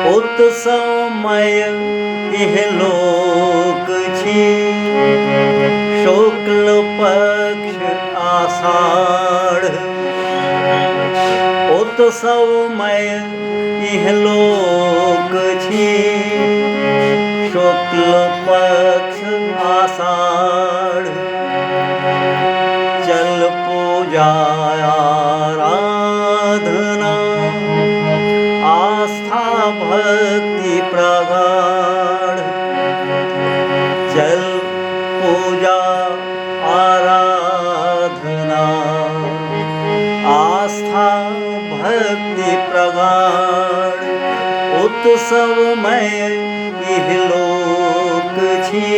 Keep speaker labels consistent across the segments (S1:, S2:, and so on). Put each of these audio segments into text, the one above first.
S1: उत्सवमय इहलोक छी, शुक्ल पक्ष आषाढ़। उत्सवमय इहलोक छी, शुक्ल पक्ष आषाढ़। चल पूजा आराधना, आस्था भक्ति प्रगाढ़। चल पूजा आराधना, आस्था भक्ति प्रगाढ़। उत्सवमय इहलोक छी,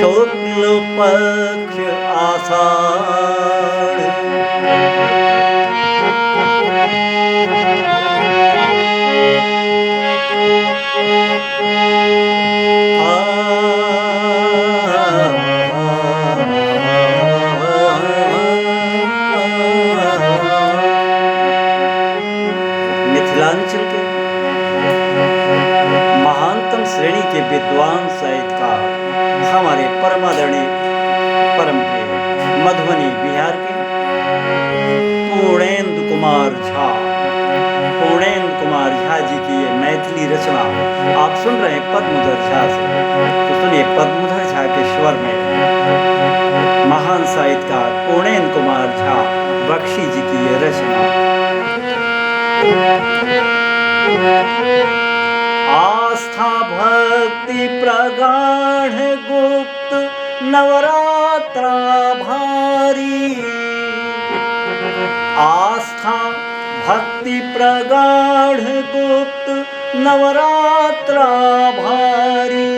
S1: शुक्ल पक्ष आषाढ़। मिथिलांचल के महानतम श्रेणी के विद्वान साहित्यकार हमारे परमादरणीय परम प्रिय मधुबनी बिहार के पूर्णेंदु कुमार झा जी की ये मैथिली रचना आप सुन रहे हैं पद्मधर झा से। तो सुनिए पद्मधर झा के स्वर में महान साहित्यकार पूर्णेंदु कुमार झा बख्शी जी की ये रचना। आस्था भक्ति प्रगाढ़ गुप्त नवरात्रा भारी। आस्था भक्ति प्रगाढ़ गुप्त नवरात्रा भारी।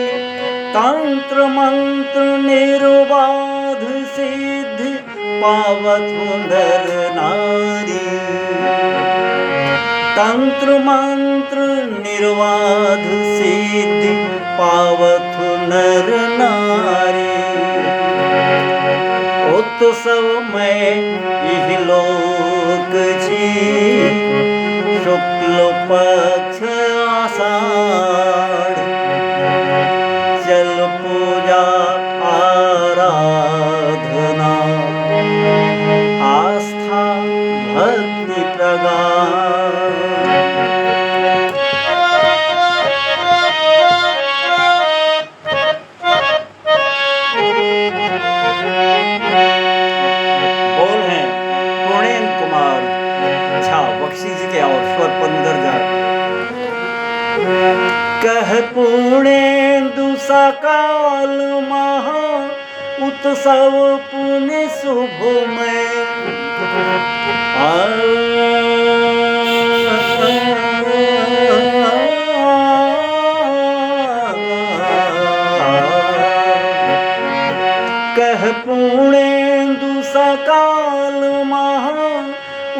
S1: तंत्र मंत्र निर्बाध सिद्धि पावत नर नारी। तंत्र मंत्र निर्बाध सिद्धि पावत नर नारी। उत्सवमय इहलोक छी, शुक्ल पक्ष आषाढ़। चल पूजा आराधना, आस्था भक्ति प्रगाढ़। बोल हैं पूर्णेंदु कुमार झा बख्शी जी के और स्वर पद्मधर झा। कह पूर्णेंदु सकाल महा उत्सव पुण्य शुभमय। कह पूर्णेंदु सकाल महा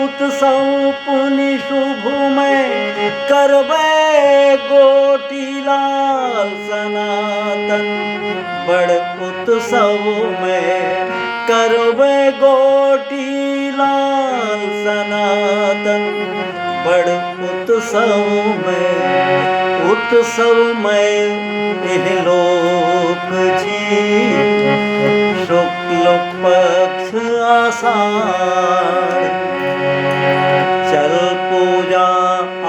S1: उत्सव पुण्य शुभमय। करबै गोटीलाल सनातन बड़ उत्सव में। करबै गोटीलाल सनातन बड़ उत्सव में। उत्सवमय इहलोक छी, शुक्ल पक्ष आषाढ़। चल पूजा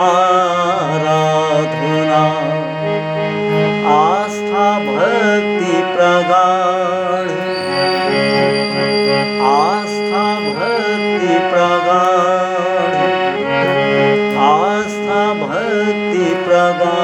S1: आराधना, आस्था भक्ति प्रगाढ़। आस्था भक्ति प्रगाढ़, आस्था भक्ति प्रगाढ़।